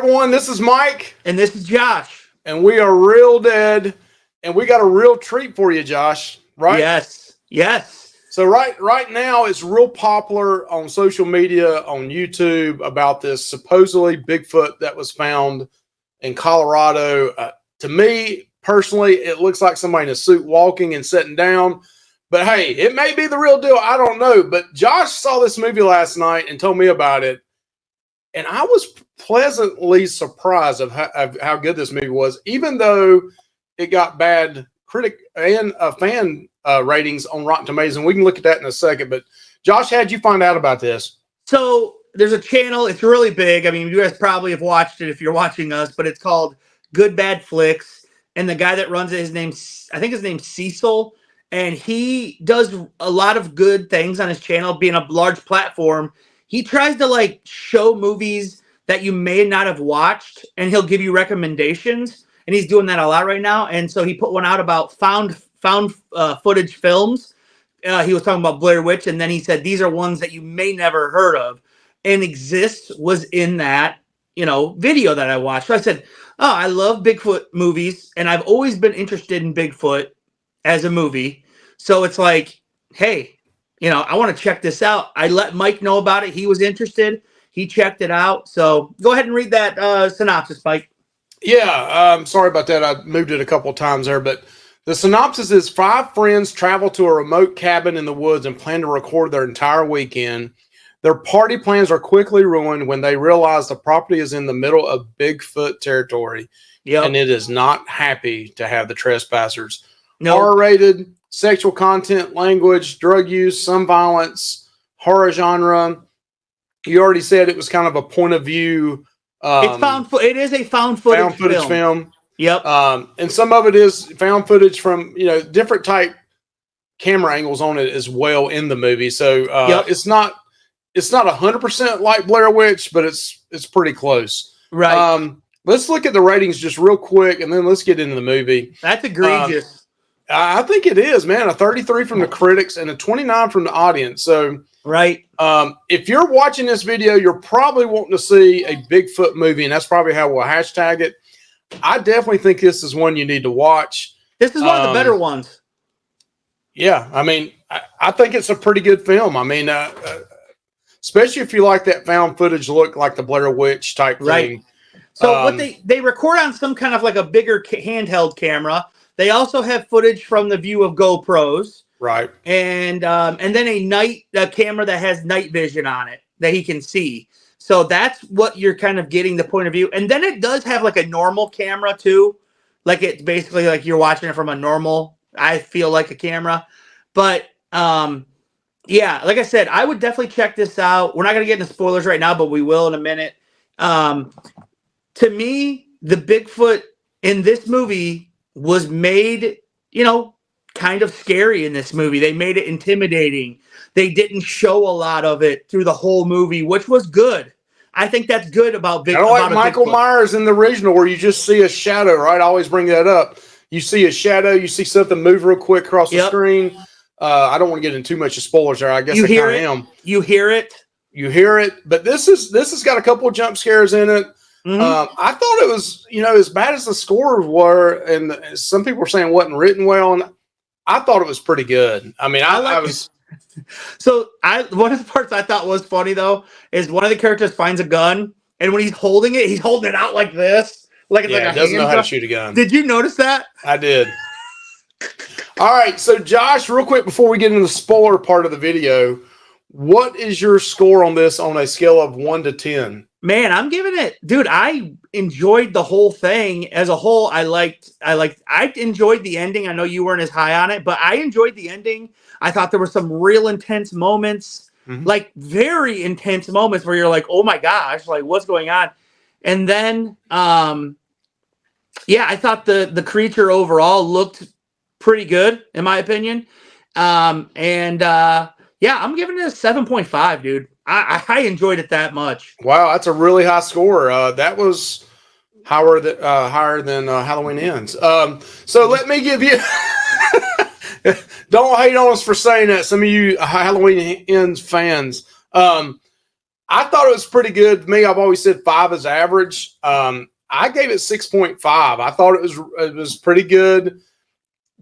everyone. This is Mike. And this is Josh. And we are Real Dead. And we got a real treat for you, Josh. Right? Yes. So right now, it's real popular on social media, on YouTube, about this supposedly Bigfoot that was found in Colorado. To me, personally, it looks like somebody in a suit walking and sitting down. But hey, it may be the real deal. I don't know. But Josh saw this movie last night and told me about it. And I was pleasantly surprised of how good this movie was, even though it got bad critic and fan ratings on Rotten Tomatoes. And we can look at that in a second. But Josh, how'd you find out about this? So there's a channel. It's really big. I mean, you guys probably have watched it if you're watching us, but it's called Good Bad Flicks. And the guy that runs it, I think his name's Cecil. And he does a lot of good things on his channel, being a large platform. He tries to show movies that you may not have watched, and he'll give you recommendations. And he's doing that a lot right now. And so he put one out about found footage films. He was talking about Blair Witch, and then he said these are ones that you may never heard of. And Exist was in that video that I watched. So I said, oh, I love Bigfoot movies, and I've always been interested in Bigfoot as a movie. So it's like, hey, I want to check this out. I let Mike know about it. He was interested. He checked it out. So go ahead and read that synopsis, Mike. Yeah, sorry about that. I moved it a couple of times there. But the synopsis is 5 friends travel to a remote cabin in the woods and plan to record their entire weekend. Their party plans are quickly ruined when they realize the property is in the middle of Bigfoot territory. Yep. And it is not happy to have the trespassers. No. R-rated, sexual content, language, drug use, some violence, horror genre. You already said it was kind of a point of view. It is a found footage film. Yep. And some of it is found footage from different type camera angles on it as well in the movie. So it's not 100% like Blair Witch, but it's pretty close. Right. Let's look at the ratings just real quick, and then let's get into the movie. That's egregious. I think it is, man. A 33 from the critics and a 29 from the audience. So, right. If you're watching this video, you're probably wanting to see a Bigfoot movie, and that's probably how we'll hashtag it. I definitely think this is one you need to watch. This is one of the better ones. Yeah, I mean, I think it's a pretty good film. I mean, especially if you like that found footage look, like the Blair Witch type thing. So what they record on some kind of like a bigger handheld camera. They also have footage from the view of GoPros, right? And then a camera that has night vision on it that he can see. So that's what you're kind of getting the point of view. And then it does have like a normal camera too, like it's basically like you're watching it from a normal. I feel like a camera, but yeah, like I said, I would definitely check this out. We're not gonna get into spoilers right now, but we will in a minute. To me, the Bigfoot in this movie was made, kind of scary in this movie. They made it intimidating. They didn't show a lot of it through the whole movie, which was good. I think that's good about Bigfoot. I like Michael Myers in the original, where you just see a shadow, right? I always bring that up. You see a shadow, you see something move real quick across the screen. I don't want to get into too much of spoilers there. I guess I kind of am. You hear it. You hear it. But this has got a couple of jump scares in it. Mm-hmm. I thought it was, as bad as the scores were, and some people were saying it wasn't written well, and I thought it was pretty good. I mean, I was. So one of the parts I thought was funny though is one of the characters finds a gun, and when he's holding it out like this, like it's like a doesn't know how to shoot a gun. Did you notice that? I did. All right, so Josh, real quick before we get into the spoiler part of the video, what is your score on this on a scale of 1 to 10? Man, I'm giving it, dude. I enjoyed the whole thing as a whole. I enjoyed the ending. I know you weren't as high on it, but I enjoyed the ending. I thought there were some real intense moments, like very intense moments where you're like, oh my gosh, like what's going on? And then, I thought the creature overall looked pretty good in my opinion. I'm giving it a 7.5, dude. I enjoyed it that much. Wow, that's a really high score. That was higher than Halloween Ends. So let me give you. Don't hate on us for saying that. Some of you Halloween Ends fans. I thought it was pretty good. To me, I've always said 5 is average. I gave it 6.5. I thought it was pretty good.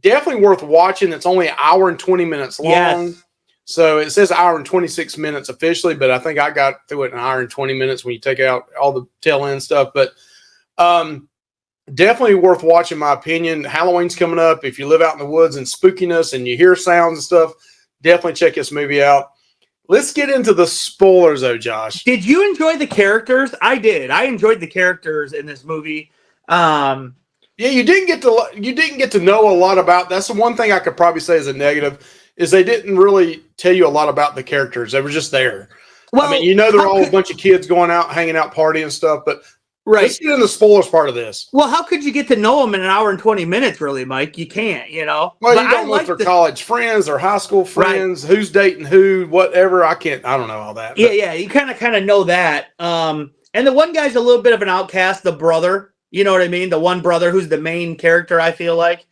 Definitely worth watching. It's only an hour and 20 minutes long. Yes. So it says hour and 26 minutes officially, but I think I got through it in an hour and 20 minutes when you take out all the tail end stuff. But definitely worth watching, my opinion. Halloween's coming up. If you live out in the woods and spookiness and you hear sounds and stuff, definitely check this movie out. Let's get into the spoilers, though, Josh. Did you enjoy the characters? I did. I enjoyed the characters in this movie. Yeah, you didn't get to know a lot about. That's the one thing I could probably say is a negative, is they didn't really tell you a lot about the characters. They were just there. Well, I mean, they're all a bunch of kids going out, hanging out, partying and stuff. But let's get in the spoilers part of this. Well, how could you get to know them in an hour and 20 minutes, really, Mike? You can't, Well, but you don't know if they're college friends or high school friends, who's dating who, whatever. I don't know all that. Yeah, you kind of know that. And the one guy's a little bit of an outcast, the brother. You know what I mean? The one brother who's the main character, I feel like.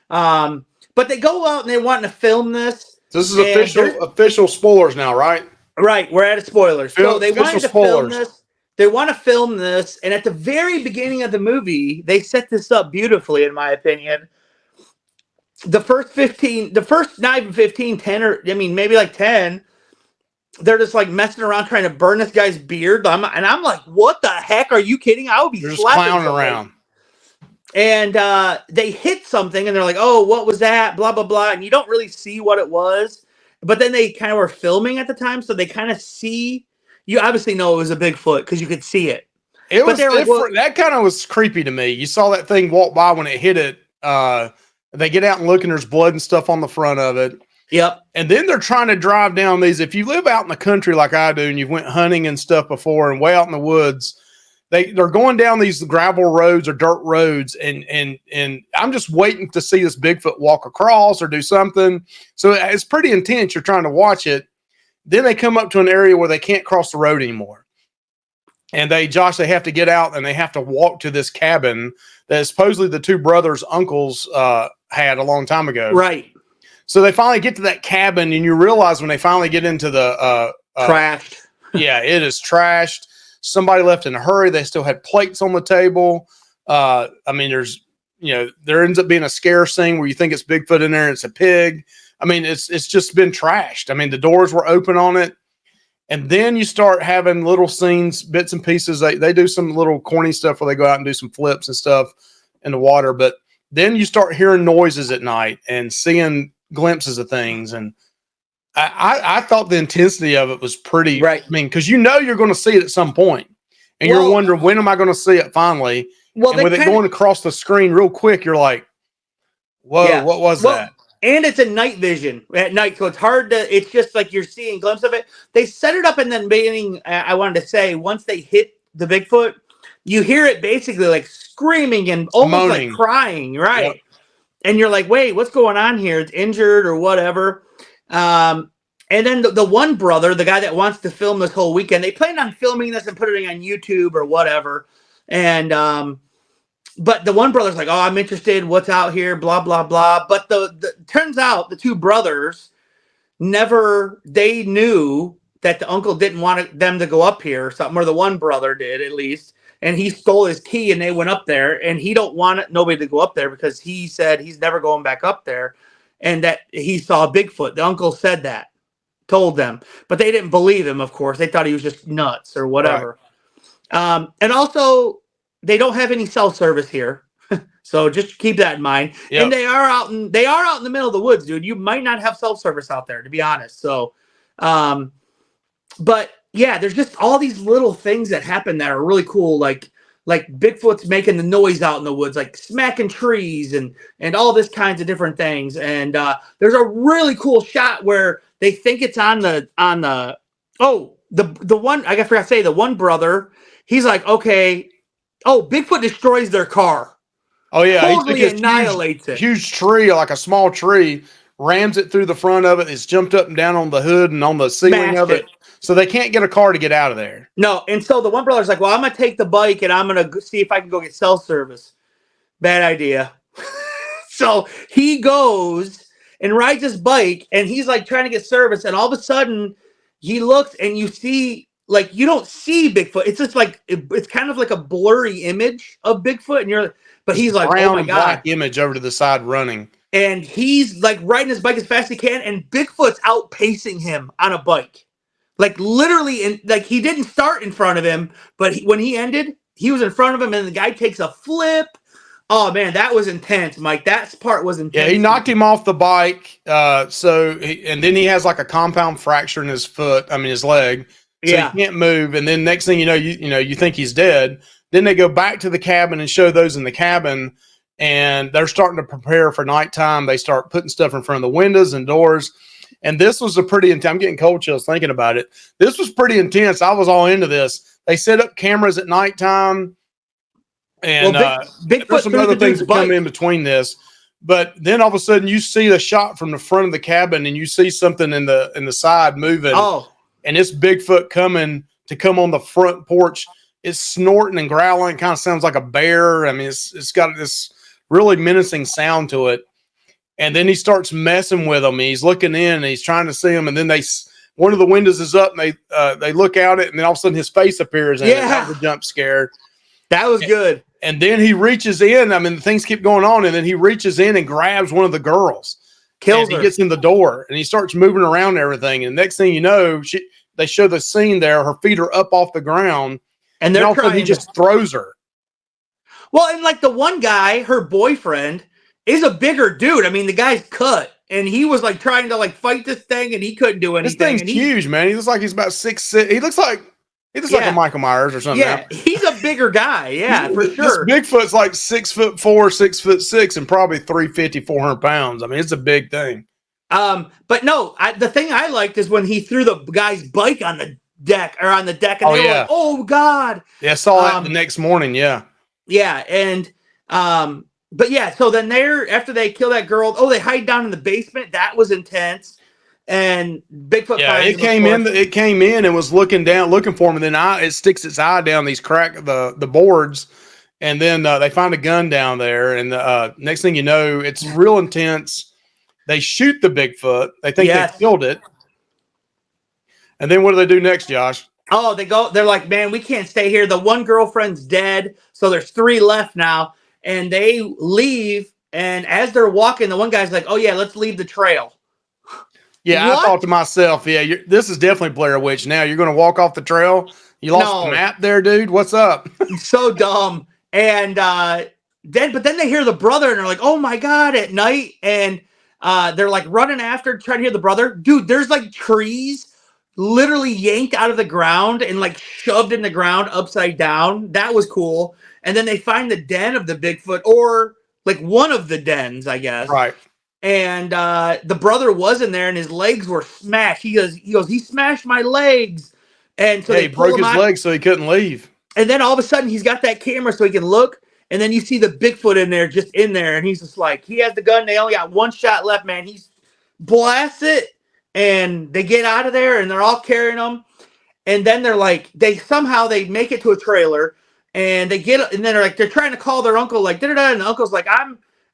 But they go out and they want to film this. This is official spoilers now, right? Right, we're at spoilers. So they wanted to film this. They want to film this, and at the very beginning of the movie, they set this up beautifully, in my opinion. The first not even 15, 10, or maybe like 10, they're just like messing around trying to burn this guy's beard. I'm like, what the heck? Are you kidding? I would be just clowning around. And they hit something, and they're like, oh, what was that? Blah, blah, blah. And you don't really see what it was. But then they kind of were filming at the time, so they kind of see. You obviously know it was a Bigfoot because you could see it. That kind of was creepy to me. You saw that thing walk by when it hit it. They get out and look, and there's blood and stuff on the front of it. Yep. And then they're trying to drive down these. If you live out in the country like I do, and you've went hunting and stuff before, and way out in the woods, they're going down these gravel roads or dirt roads, and I'm just waiting to see this Bigfoot walk across or do something. So it's pretty intense. You're trying to watch it. Then they come up to an area where they can't cross the road anymore. And they have to get out and they have to walk to this cabin that supposedly the two brothers' uncles had a long time ago. Right. So they finally get to that cabin, and you realize when they finally get into the trashed. Yeah, it is trashed. Somebody left in a hurry. They still had plates on the table. There ends up being a scare scene where you think it's Bigfoot in there and it's a pig. It's just been trashed. The doors were open on it. And then you start having little scenes, bits and pieces. They do some little corny stuff where they go out and do some flips and stuff in the water. But then you start hearing noises at night and seeing glimpses of things. And I thought the intensity of it was pretty, right. Because you're going to see it at some point. And you're wondering, when am I going to see it finally? And with it going across the screen real quick, you're like, whoa, what was that? And it's a night vision at night, so it's hard to. It's just like you're seeing a glimpse of it. They set it up in the beginning. I wanted to say, once they hit the Bigfoot, you hear it basically like screaming and almost moaning, like crying, right? Yep. And you're like, wait, what's going on here? It's injured or whatever. And then the one brother, the guy that wants to film this whole weekend, they plan on filming this and putting it on YouTube or whatever. And but the one brother's like, oh, I'm interested. What's out here? Blah, blah, blah. But the turns out the two brothers they knew that the uncle didn't want them to go up here or something, or the one brother did at least. And he stole his key and they went up there, and he don't want nobody to go up there because he said he's never going back up there. And that he saw Bigfoot. The uncle said that, told them, but they didn't believe him. Of course, they thought he was just nuts or whatever. Right. And also, they don't have any cell service here, so just keep that in mind. Yep. And they are out in the middle of the woods, dude. You might not have cell service out there, to be honest. So, but yeah, there's just all these little things that happen that are really cool, like Bigfoot's making the noise out in the woods, like smacking trees and all this kinds of different things. And there's a really cool shot where they think it's on the one, I forgot to say, the one brother, he's like, okay. Oh, Bigfoot destroys their car. Oh, yeah. Totally annihilates it. Huge tree, like a small tree, rams it through the front of it. It's jumped up and down on the hood and on the ceiling of it. So they can't get a car to get out of there. No. And so the one brother's like, well, I'm going to take the bike and I'm going to see if I can go get cell service. Bad idea. So he goes and rides his bike, and he's like trying to get service. And all of a sudden he looks, and you see like you don't see Bigfoot. It's just like it's kind of like a blurry image of Bigfoot, and but Just he's a like, oh brown my and black god, image over to the side running. and he's like riding his bike as fast as he can, and Bigfoot's outpacing him on a bike, like literally, and like he didn't start in front of him, but when he ended, he was in front of him, and the guy takes a flip. Oh man, that was intense, Mike. That part was Yeah, intense. he knocked him off the bike. And then he has like a compound fracture in his foot. I mean, his leg. So he Yeah, can't move. And then next thing you know, you think he's dead. Then they go back to the cabin and show those in the cabin, and they're starting to prepare for nighttime. They start putting stuff in front of the windows and doors. And this was a pretty intense. I'm getting cold chills thinking about it. This was pretty intense. I was all into this. They set up cameras at nighttime. And well, there's Bigfoot some threw other the things dude's that come bike. in between this, but then all of a sudden you see the shot from the front of the cabin, and you see something in the side moving, Oh, and it's Bigfoot coming to come on the front porch. It's snorting and growling. It kind of sounds like a bear. I mean, it's got this really menacing sound to it. And then he starts messing with them. He's looking in, and he's trying to see them. And then one of the windows is up, and they look out it, and then all of a sudden his face appears in it. That was a jump scare. That was good. And then he reaches in. I mean, things keep going on, and then he reaches in and grabs one of the girls. Kills her. He gets in the door, and he starts moving around and everything. And next thing you know, they show the scene there. Her feet are up off the ground, and they're all of a sudden he just throws her. Well, and like the one guy, her boyfriend, is a bigger dude. I mean, the guy's cut, and he was like trying to like fight this thing, and he couldn't do anything. This thing's huge, man. He looks like he's about 6'6". He looks like a Michael Myers or something. Yeah, he's a bigger guy. Yeah, for sure. This Bigfoot's like 6'4", 6'6", and probably 350, 400 pounds. I mean, it's a big thing. But no, the thing I liked is when he threw the guy's bike on the deck, and they were like, "Oh God!" Yeah, I saw that the next morning. Yeah, yeah, and but yeah, so then after they kill that girl, they hide down in the basement. That was intense. And Bigfoot, it came in and was looking for him, and then it sticks its eye down these the boards, and then they find a gun down there, and next thing you know, it's real intense. They shoot the Bigfoot. They think they killed it, and then what do they do next, Josh? Oh, they're like, man, we can't stay here. The one girlfriend's dead, so there's 3 left now, and they leave. And as they're walking, the one guy's like, "Oh yeah, let's leave the trail." Yeah, I thought to myself, this is definitely Blair Witch. Now you're going to walk off the trail. You lost the map there, dude. What's up? So dumb. And then they hear the brother, and they're like, "Oh my God!" At night, and they're like running after, trying to hear the brother. Dude, there's like trees literally yanked out of the ground and like shoved in the ground upside down. That was cool. And then they find the den of the Bigfoot, or like one of the dens, I guess. Right. And the brother was in there, and his legs were smashed. He goes, he smashed my legs. And so he broke his legs, so he couldn't leave. And then all of a sudden, he's got that camera so he can look. And then you see the Bigfoot in there, just in there. And he's just like, he has the gun. They only got 1 shot left, man. He's blasts it. And they get out of there, and they're all carrying them. And then they're like, they make it to a trailer. And and then they're trying to call their uncle, like, da-da-da. And the uncle's like,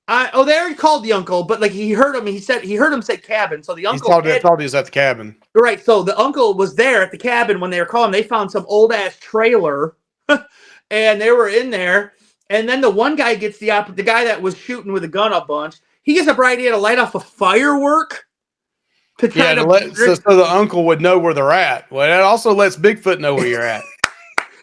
they already called the uncle, but like he heard him. He heard him say cabin. So the uncle thought he was at the cabin. Right. So the uncle was there at the cabin when they were calling. They found some old ass trailer, and they were in there. And then the one guy gets the guy that was shooting with a gun a bunch. He gets a bright idea to light off a firework to try so the uncle would know where they're at. Well, that also lets Bigfoot know where you're at.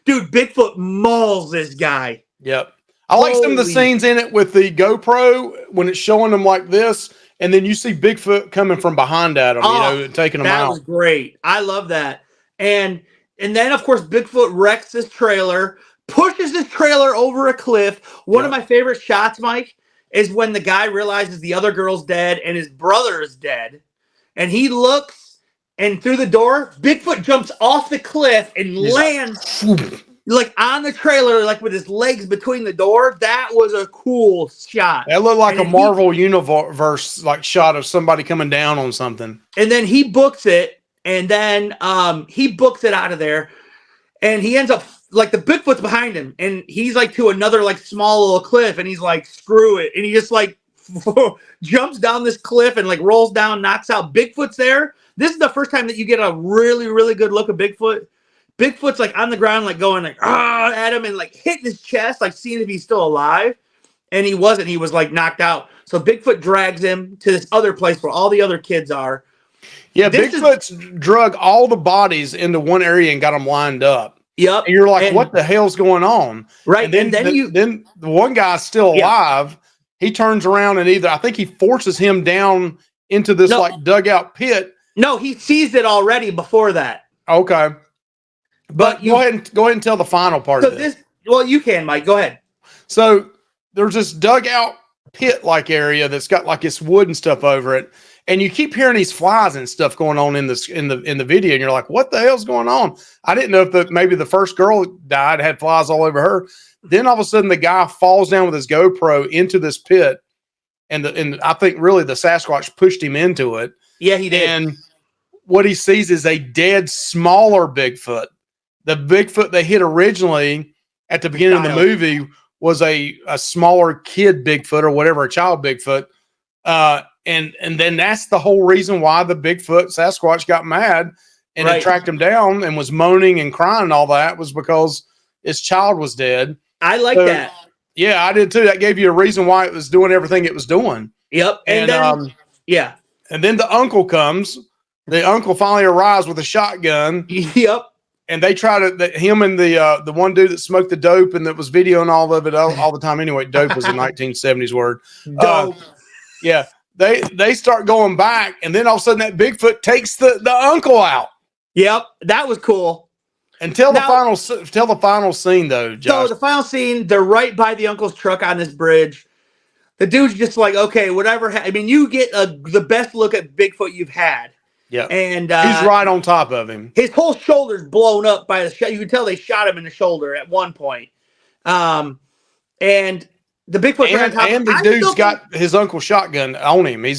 Dude, Bigfoot mauls this guy. Yep. I like some of the scenes in it with the GoPro when it's showing them like this, and then you see Bigfoot coming from behind at them, taking them out. That was great. I love that. And then, of course, Bigfoot wrecks this trailer, pushes this trailer over a cliff. One of my favorite shots, Mike, is when the guy realizes the other girl's dead and his brother is dead. And he looks, and through the door, Bigfoot jumps off the cliff and lands like on the trailer, like with his legs between the door. That was a cool shot. That looked like a Marvel universe like shot of somebody coming down on something. And then he books it, and then he books it out of there, and he ends up like the Bigfoot's behind him, and he's like to another like small little cliff, and he's like, screw it, and he just like jumps down this cliff and like rolls down, knocks out. Bigfoot's there. This is the first time that you get a really, really good look of Bigfoot. Bigfoot's like on the ground, like going like at him and like hitting his chest, like seeing if he's still alive. And he wasn't. He was like knocked out. So Bigfoot drags him to this other place where all the other kids are. Yeah, Bigfoot's drug all the bodies into one area and got them lined up. Yep. And you're like, what the hell's going on? Right. And then the one guy's still alive. He turns around and I think he forces him down into this like dugout pit. No, he sees it already before that. Okay. But go ahead and tell the final part of this. Well, you can, Mike. Go ahead. So there's this dugout pit-like area that's got like this wood and stuff over it, and you keep hearing these flies and stuff going on in the video, and you're like, "What the hell's going on?" I didn't know if maybe the first girl died had flies all over her. Then all of a sudden, the guy falls down with his GoPro into this pit, and I think really the Sasquatch pushed him into it. Yeah, he did. And what he sees is a dead, smaller Bigfoot. The Bigfoot they hit originally at the beginning of the movie was a smaller kid Bigfoot or whatever, a child Bigfoot. And then that's the whole reason why the Bigfoot Sasquatch got mad and it tracked him down and was moaning and crying and all that was because his child was dead. I like that. Yeah, I did too. That gave you a reason why it was doing everything it was doing. Yep. And then, and then the uncle comes. The uncle finally arrives with a shotgun. Yep. And they try to him and the one dude that smoked the dope and that was videoing all of it all the time. Anyway, dope was a 1970s word. Dope. Yeah, they start going back, and then all of a sudden that Bigfoot takes the uncle out. Yep, that was cool. And tell the final scene though, Josh. So the final scene, they're right by the uncle's truck on this bridge. The dude's just like, okay, whatever. I mean, you get the best look at Bigfoot you've had. Yeah, and he's right on top of him. His whole shoulder's blown up by the shot. You can tell they shot him in the shoulder at one point. And the Bigfoot and the dude's got his uncle's shotgun on him. He's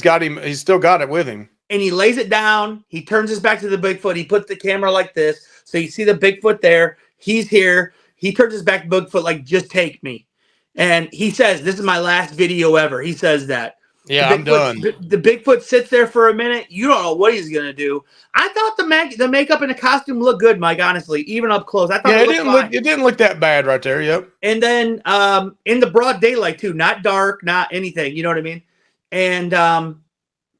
still got it with him. And he lays it down. He turns his back to the Bigfoot. He puts the camera like this, so you see the Bigfoot there. He's here. He turns his back to Bigfoot like, just take me. And he says, "This is my last video ever." He says that. Yeah, I'm done. The Bigfoot sits there for a minute. You don't know what he's gonna do. I thought the makeup and the costume looked good, Mike. Honestly, even up close, I thought it didn't look that bad right there. Yep. And then in the broad daylight too, not dark, not anything. You know what I mean? And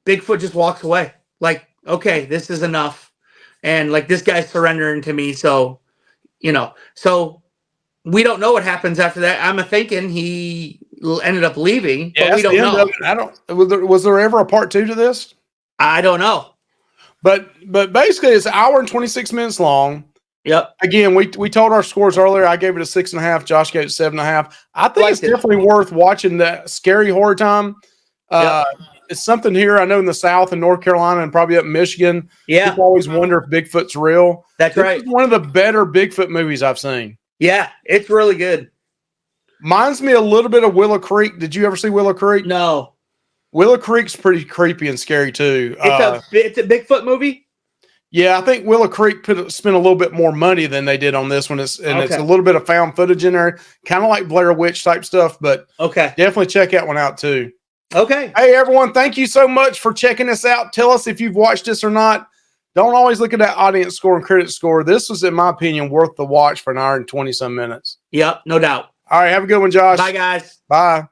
Bigfoot just walks away. Like, okay, this is enough. And like this guy's surrendering to me. So, so we don't know what happens after that. I'm thinking he ended up leaving, but we don't know. Was there ever a part 2 to this? I don't know. But basically, it's an hour and 26 minutes long. Yep. Again, we told our scores earlier. I gave it a 6.5. Josh gave it 7.5. I think it's definitely worth watching that scary horror time. It's something here. I know in the South and North Carolina and probably up in Michigan. Yeah. People always wonder if Bigfoot's real. That's right. It's one of the better Bigfoot movies I've seen. Yeah, it's really good. Reminds me a little bit of Willow Creek. Did you ever see Willow Creek? No. Willow Creek's pretty creepy and scary too. It's a Bigfoot movie? Yeah, I think Willow Creek spent a little bit more money than they did on this one. It's a little bit of found footage in there, kind of like Blair Witch type stuff, but definitely check that one out too. Okay. Hey, everyone, thank you so much for checking us out. Tell us if you've watched this or not. Don't always look at that audience score and critic score. This was, in my opinion, worth the watch for an hour and 20-some minutes. Yep, no doubt. All right, have a good one, Josh. Bye, guys. Bye.